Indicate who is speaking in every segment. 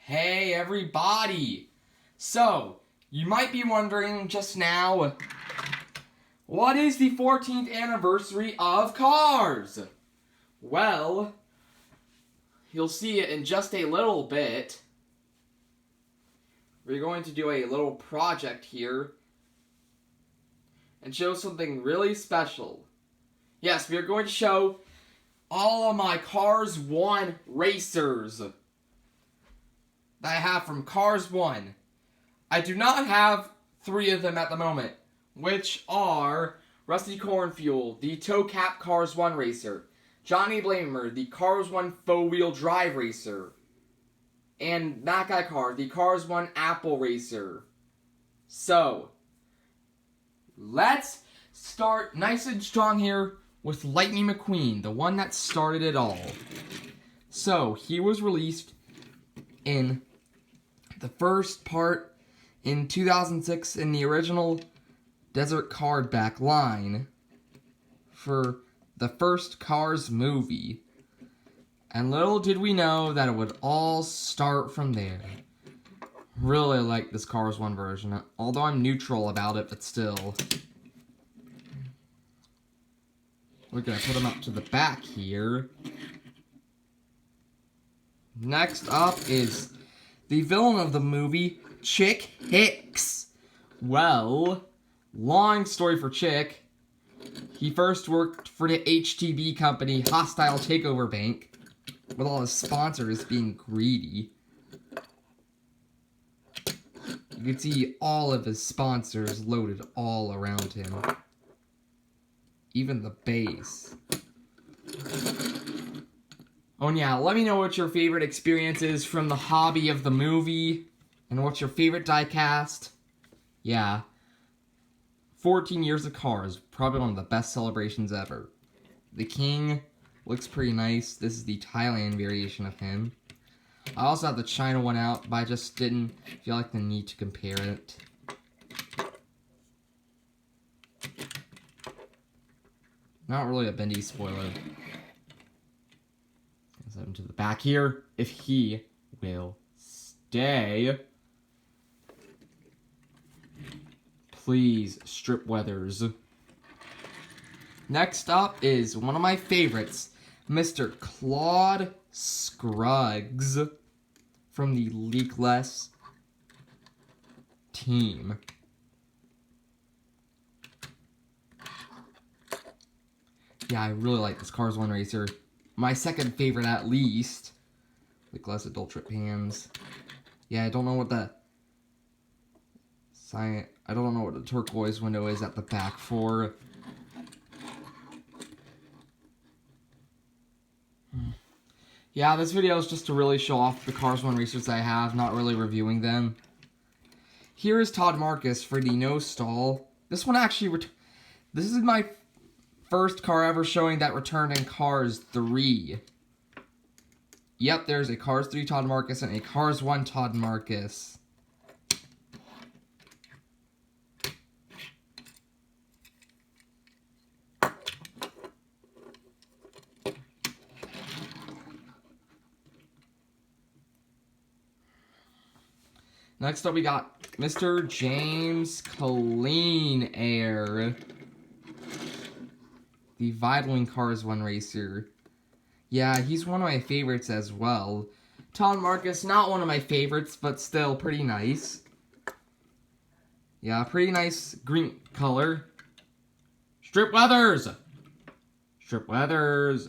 Speaker 1: Hey everybody! So, you might be wondering just now, what is the 14th anniversary of Cars? Well, you'll see it in just a little bit. We're going to do a little project here and show something really special. Yes, we are going to show all of my Cars 1 racers that I have from Cars 1. I do not have 3 of them at the moment, which are Rusty Cornfuel, the Toe Cap Cars 1 racer, Johnny Blamer, the Cars 1 four-wheel drive racer, and that guy Car, the Cars 1 Apple racer. So, let's start nice and strong here with Lightning McQueen, the one that started it all. So, he was released in the first part in 2006 in the original Desert Card back line for the first Cars movie. And little did we know that it would all start from there. Really like this Cars 1 version, although I'm neutral about it, but still. We're gonna put him up to the back here. Next up is the villain of the movie, Chick Hicks. Well, long story for Chick. He first worked for the HTB company, Hostile Takeover Bank, with all his sponsors being greedy. You can see all of his sponsors loaded all around him. Even the base. Oh yeah, let me know what your favorite experience is from the hobby of the movie, and what's your favorite diecast. Yeah. 14 years of Cars, probably one of the best celebrations ever. The King looks pretty nice. This is the Thailand variation of him. I also have the China one out, but I just didn't feel like the need to compare it. Not really a bendy spoiler. Set him to the back here, if he will stay. Please, Strip Weathers. Next up is one of my favorites, Mr. Claude Scruggs from the Leakless team. Yeah, I really like this Cars 1 racer. My second favorite at least. Leakless Adult Trip Hands. Yeah, I don't know what the turquoise window is at the back for. Yeah, this video is just to really show off the Cars 1 racers I have, not really reviewing them. Here is Todd Marcus for the No Stall. This one actually, this is my first car ever showing that returned in Cars 3. Yep, there's a Cars 3 Todd Marcus and a Cars 1 Todd Marcus. Next up we got Mr. James Clean Air, the Vitamin Cars 1 racer. Yeah, he's one of my favorites as well. Todd Marcus, not one of my favorites, but still pretty nice. Yeah, pretty nice green color. Strip Weathers! Strip Weathers!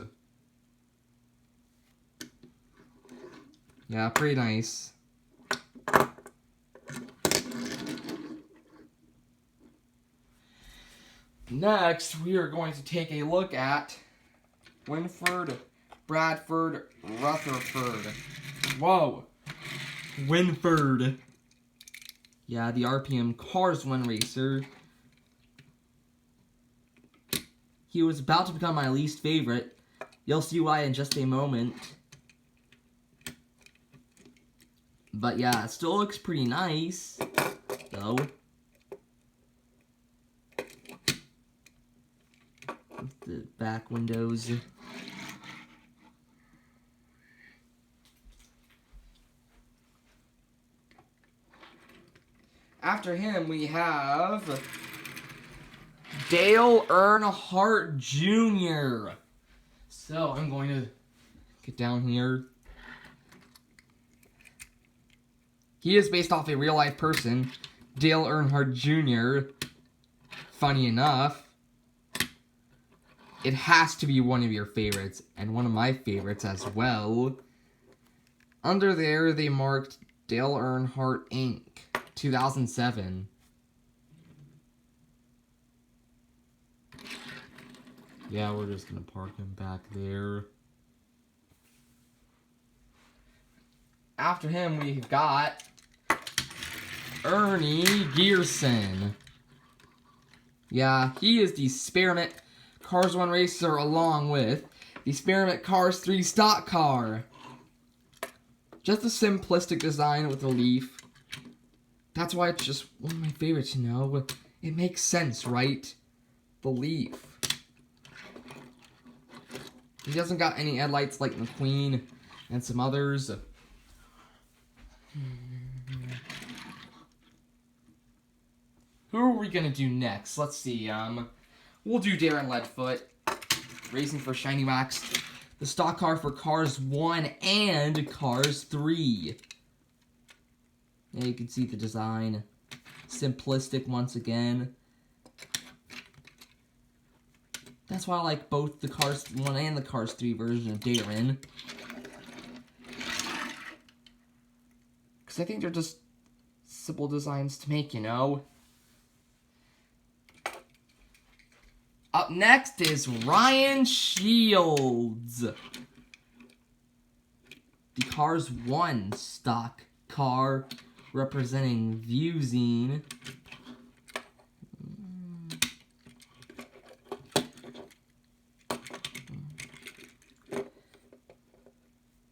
Speaker 1: Yeah, pretty nice. Next, we are going to take a look at Winford Bradford Rutherford. Whoa. Winford. Yeah, the RPM Cars 1 racer. He was about to become my least favorite. You'll see why in just a moment. But yeah, it still looks pretty nice, though. With the back windows. After him, we have Dale Earnhardt Jr. So, I'm going to get down here. He is based off a real-life person, Dale Earnhardt Jr. Funny enough, it has to be one of your favorites, and one of my favorites as well. Under there, they marked Dale Earnhardt Inc., 2007. Yeah, we're just gonna park him back there. After him, we've got Ernie Gearson. Yeah, he is the Spearmint Cars 1 racer along with the Spearmint Cars 3 stock car. Just a simplistic design with a leaf. That's why it's just one of my favorites, you know? It makes sense, right? The leaf. He doesn't got any headlights like McQueen and some others. Who are we gonna do next? Let's see, we'll do Darren Leadfoot, Racing for Shiny Wax, the stock car for Cars 1 and Cars 3. Yeah, you can see the design. Simplistic once again. That's why I like both the Cars 1 and the Cars 3 version of Darren. Because I think they're just simple designs to make, you know? Up next is Ryan Shields. The Cars 1 stock car representing Viewzine.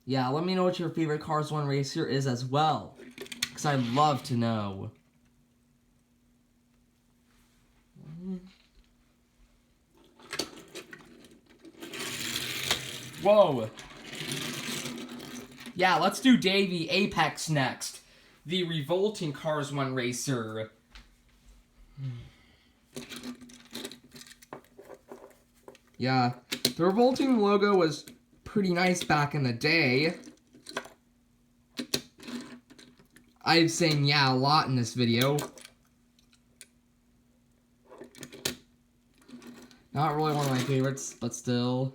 Speaker 1: Yeah, let me know what your favorite Cars 1 racer is as well, because I'd love to know. Whoa. Yeah, let's do Davey Apex next. The revolting Cars 1 racer. Yeah, the revolting logo was pretty nice back in the day. I'm saying yeah a lot in this video. Not really one of my favorites, but still.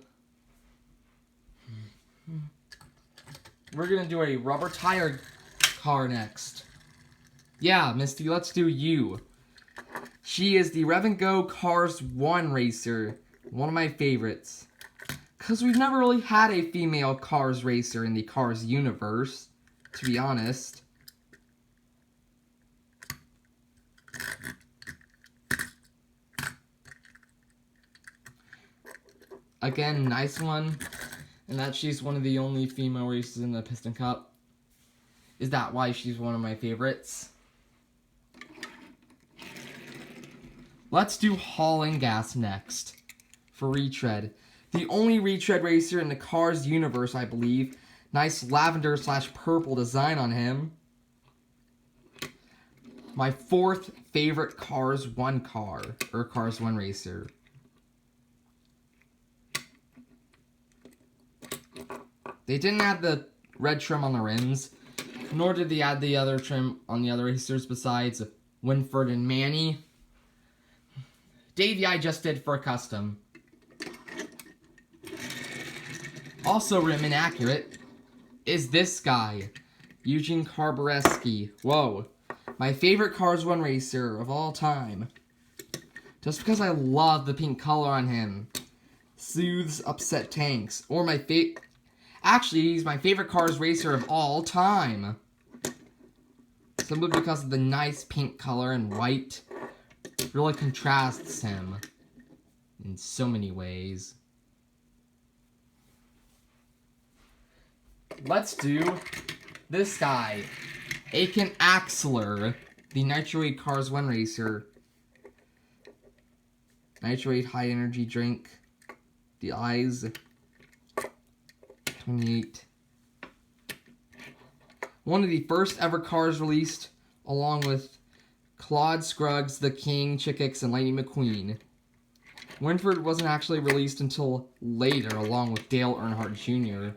Speaker 1: We're gonna do a rubber tire car next. Yeah, Misty, let's do you. She is the Rev and Go Cars 1 racer. One of my favorites. Because we've never really had a female Cars racer in the Cars universe, to be honest. Again, nice one. And that she's one of the only female racers in the Piston Cup. Is that why she's one of my favorites? Let's do Hauling Gas next. For retread. The only retread racer in the Cars universe, I believe. Nice lavender/purple design on him. My fourth favorite Cars 1 car. Or Cars 1 racer. They didn't add the red trim on the rims, nor did they add the other trim on the other racers besides Winford and Manny. Davey I just did for a custom. Also rim inaccurate is this guy, Eugene Carbureski. Whoa, my favorite Cars 1 racer of all time. Just because I love the pink color on him. Soothes upset tanks. Or my actually, he's my favorite Cars racer of all time. Simply because of the nice pink color and white. Really contrasts him in so many ways. Let's do this guy, Aiken Axler, the Nitro 8 Cars 1 racer. Nitro 8 high energy drink. The eyes. 28. One of the first ever cars released, along with Claude Scruggs, The King, Chickix, and Lightning McQueen. Winford wasn't actually released until later, along with Dale Earnhardt Jr.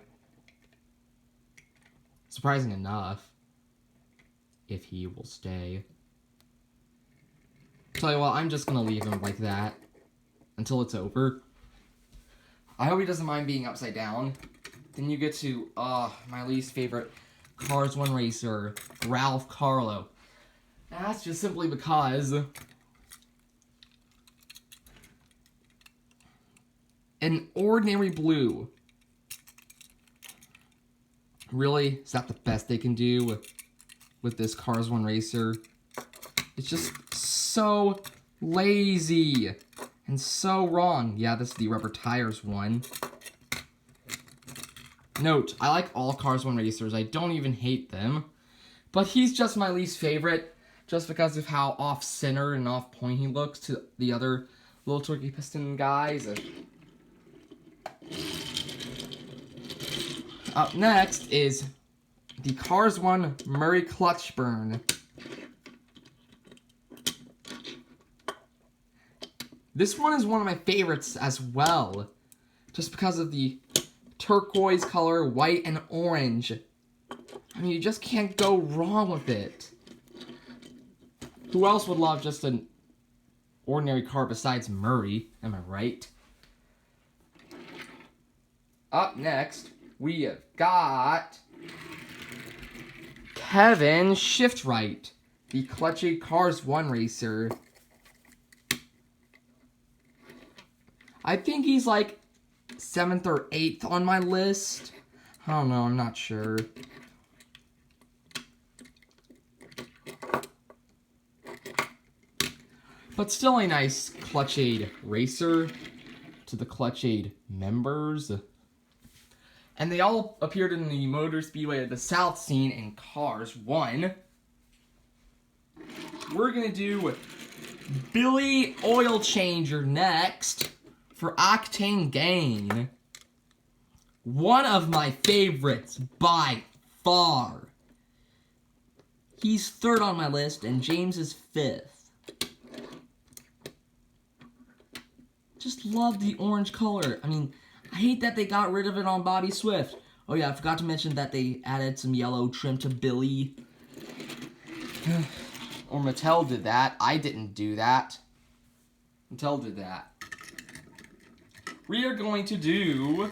Speaker 1: Surprising enough. If he will stay. Tell you what, I'm just gonna leave him like that. Until it's over. I hope he doesn't mind being upside down. Then you get to, my least favorite Cars 1 racer, Ralph Carlo. That's just simply because an ordinary blue. Really? Is that the best they can do with this Cars 1 racer? It's just so lazy and so wrong. Yeah, this is the rubber tires one. Note, I like all Cars 1 racers. I don't even hate them. But he's just my least favorite, just because of how off-center and off-point he looks to the other little turkey piston guys. Up next is the Cars 1 Murray Clutchburn. This one is one of my favorites as well, just because of the turquoise color, white and orange. I mean, you just can't go wrong with it. Who else would love just an ordinary car besides Murray? Am I right? Up next, we have got Kevin Shiftright, the Clutchy Cars 1 racer. I think he's like 7th or 8th on my list. I don't know, I'm not sure. But still a nice Clutchade racer to the Clutchade members. And they all appeared in the Motor Speedway of the South scene in Cars 1. We're going to do Billy Oil Changer next for Octane Gang. One of my favorites by far. He's 3rd on my list and James is 5th. Just love the orange color. I mean, I hate that they got rid of it on Bobby Swift. Oh yeah, I forgot to mention that they added some yellow trim to Billy. Or Mattel did that. I didn't do that. Mattel did that. We are going to do,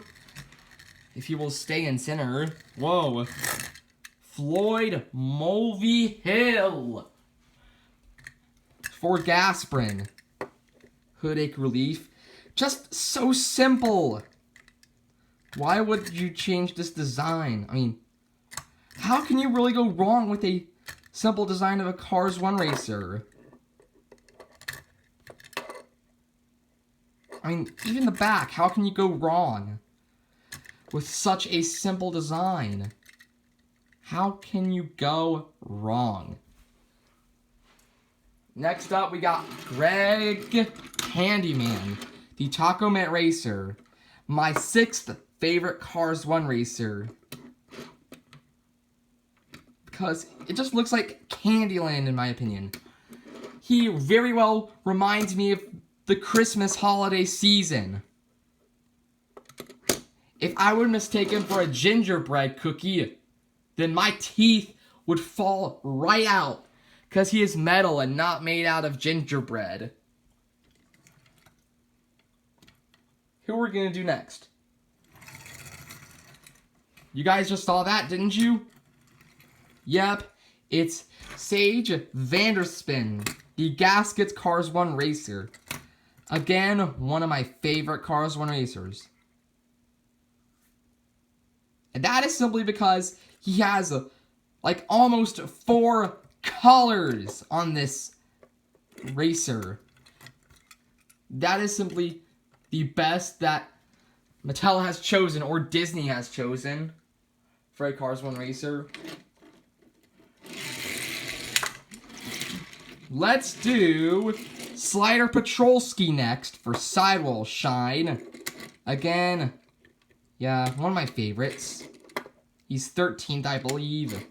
Speaker 1: if you will stay in center, whoa, Floyd Mulvey Hill for Gasprin. Hood relief. Just so simple. Why would you change this design? I mean, how can you really go wrong with a simple design of a Cars 1 racer? I mean, even the back, how can you go wrong with such a simple design? How can you go wrong? Next up, we got Greg Handyman, the Taco Mat Racer. My 6th favorite Cars 1 racer. Because it just looks like Candyland in my opinion. He very well reminds me of the Christmas holiday season. If I were mistaken for a gingerbread cookie, then my teeth would fall right out. Because he is metal and not made out of gingerbread. Who are we going to do next? You guys just saw that, didn't you? Yep, it's Sage Vanderspin, the Gaskets Cars 1 racer. Again, one of my favorite Cars 1 racers. And that is simply because he has like almost 4 colors on this racer. That is simply the best that Mattel has chosen, or Disney has chosen, for a Cars 1 racer. Let's do Slider Patrolski next for Sidewall Shine. Again, yeah, one of my favorites. He's 13th, I believe.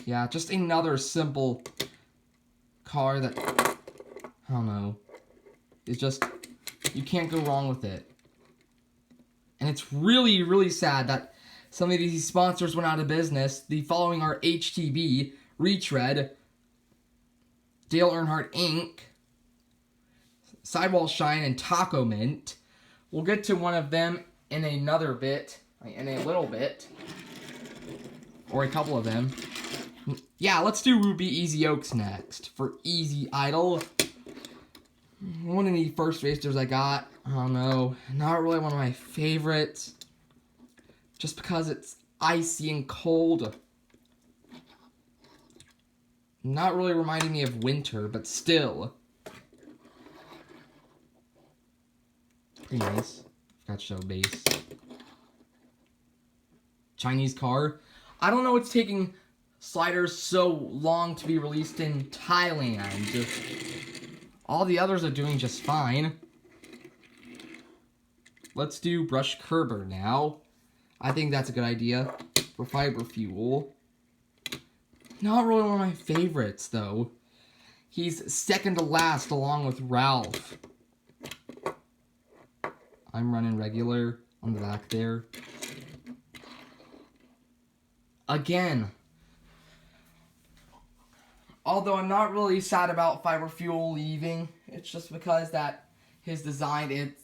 Speaker 1: Yeah, just another simple car that, I don't know, is just, you can't go wrong with it. And it's really, really sad that some of these sponsors went out of business. The following are HTB, Retread, Dale Earnhardt Inc., Sidewall Shine, and Taco Mint. We'll get to one of them in another bit, in a little bit, or a couple of them. Yeah, let's do Ruby Easy Oaks next. For Easy Idol, one of the first racers I got, I don't know, not really one of my favorites, just because it's icy and cold. Not really reminding me of winter, but still. Pretty nice. Forgot to show base. Chinese car. I don't know what's taking sliders so long to be released in Thailand. All the others are doing just fine. Let's do Brush Kerber now. I think that's a good idea for Fiber Fuel. Not really one of my favorites, though. He's second to last along with Ralph. I'm running regular on the back there. Again, although I'm not really sad about Fiber Fuel leaving, it's just because that his design,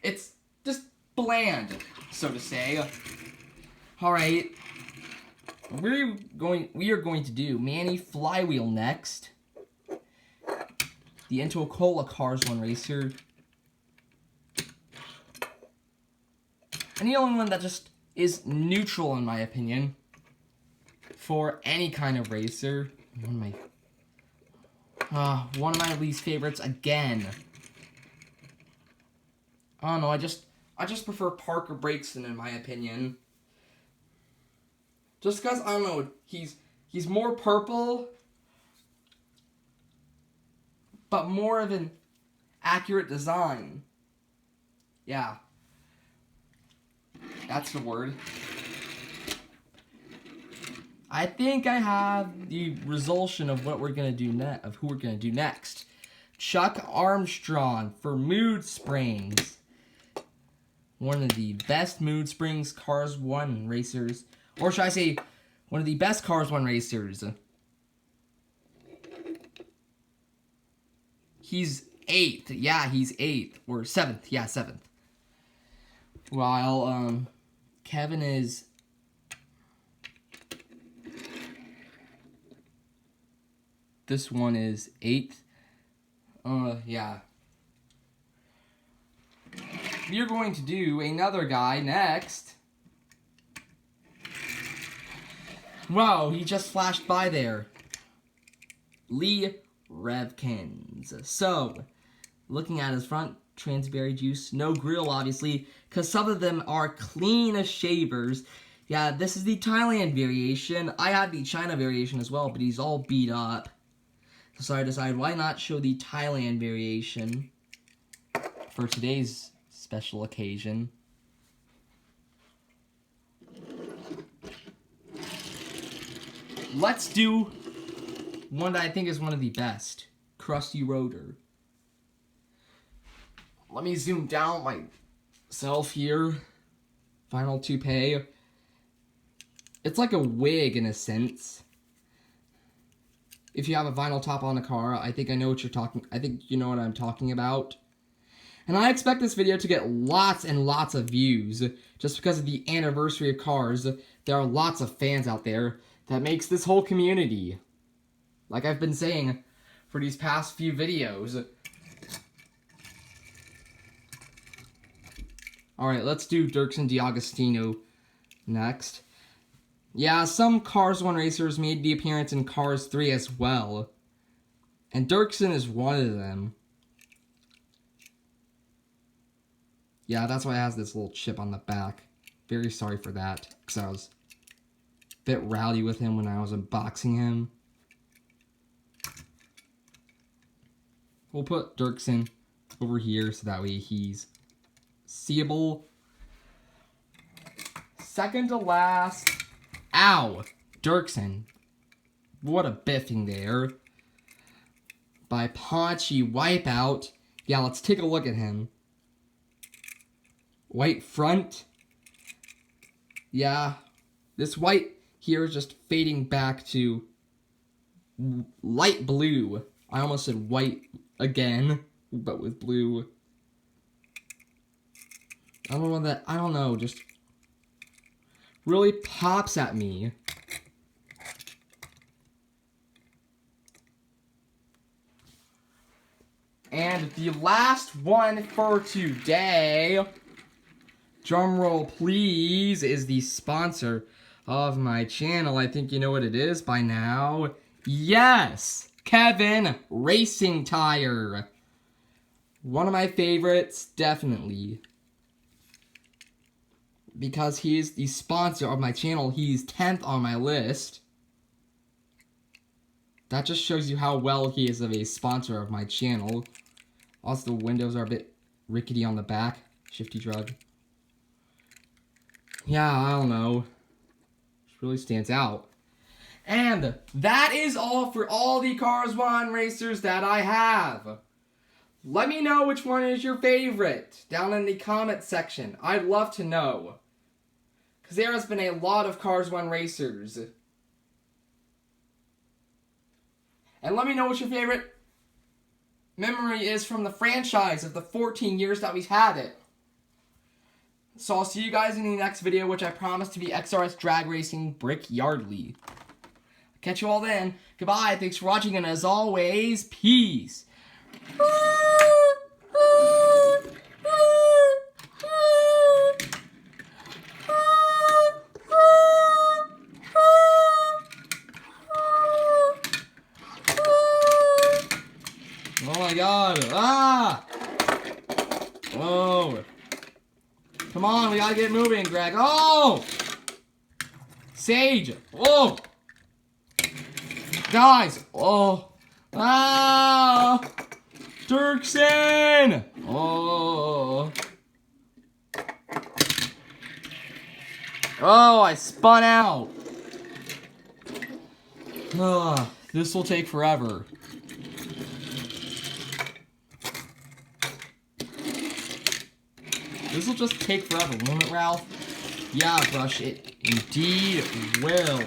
Speaker 1: it's just bland, so to say. Alright. We are going to do Manny Flywheel next. The Into a Cola Cars 1 racer. And the only one that just is neutral in my opinion for any kind of racer. One of my least favorites again. I don't know, I just prefer Parker Braxton in my opinion. Just because, I don't know, he's more purple, but more of an accurate design. Yeah. That's the word. I think I have the resolution of what we're going to do next, of who we're going to do next. Chuck Armstrong for Mood Springs. One of the best Mood Springs Cars 1 racers. Or should I say, one of the best Cars 1 racers. He's 8th. Yeah, he's 8th. Or 7th. Yeah, 7th. While, Kevin is... This one is 8th. Yeah. We're going to do another guy next. Wow, he just flashed by there. Lee Revkins. So, looking at his front, Transberry Juice. No grill, obviously, because some of them are clean as shavers. Yeah, this is the Thailand variation. I had the China variation as well, but he's all beat up. So I decided, why not show the Thailand variation for today's special occasion. Let's do one that I think is one of the best. Krusty Rotor. Let me zoom down myself here. Vinyl toupee. It's like a wig in a sense. If you have a vinyl top on a car, I think I know what you're talking. I think you know what I'm talking about. And I expect this video to get lots and lots of views just because of the anniversary of cars. There are lots of fans out there that makes this whole community. Like I've been saying for these past few videos. Alright, let's do Dirksen D'Agostino next. Yeah, some Cars 1 racers made the appearance in Cars 3 as well. And Dirksen is one of them. Yeah, that's why it has this little chip on the back. Very sorry for that, because I was a bit rowdy with him when I was unboxing him. We'll put Dirksen over here so that way he's seeable. Second to last, ow, Dirksen. What a biffing there. By Paunchy Wipeout. Yeah, let's take a look at him. White front. Yeah, this white here is just fading back to light blue. I almost said white again, but with blue. I don't know what that, I don't know, just really pops at me. And the last one for today, drumroll please, is the sponsor of my channel. I think you know what it is by now. Yes! Kevin Racing Tire. One of my favorites, definitely. Because he is the sponsor of my channel, he's 10th on my list. That just shows you how well he is of a sponsor of my channel. Also, the windows are a bit rickety on the back. Shifty drug. Yeah, I don't know. It really stands out. And that is all for all the Cars 1 racers that I have. Let me know which one is your favorite down in the comment section. I'd love to know. Because there has been a lot of Cars 1 racers. And let me know what your favorite memory is from the franchise of the 14 years that we've had it. So I'll see you guys in the next video, which I promise to be XRS Drag Racing Brick Yardley. Catch you all then. Goodbye. Thanks for watching, and as always, peace. Oh my god. Ah! Whoa. Come on, we gotta get moving, Greg. Oh! Sage. Whoa! Guys. Oh. Ah! Dirksen! Oh. Oh, I spun out. This will take forever. This will just take forever, won't it, Ralph? Yeah, Brush, it indeed will.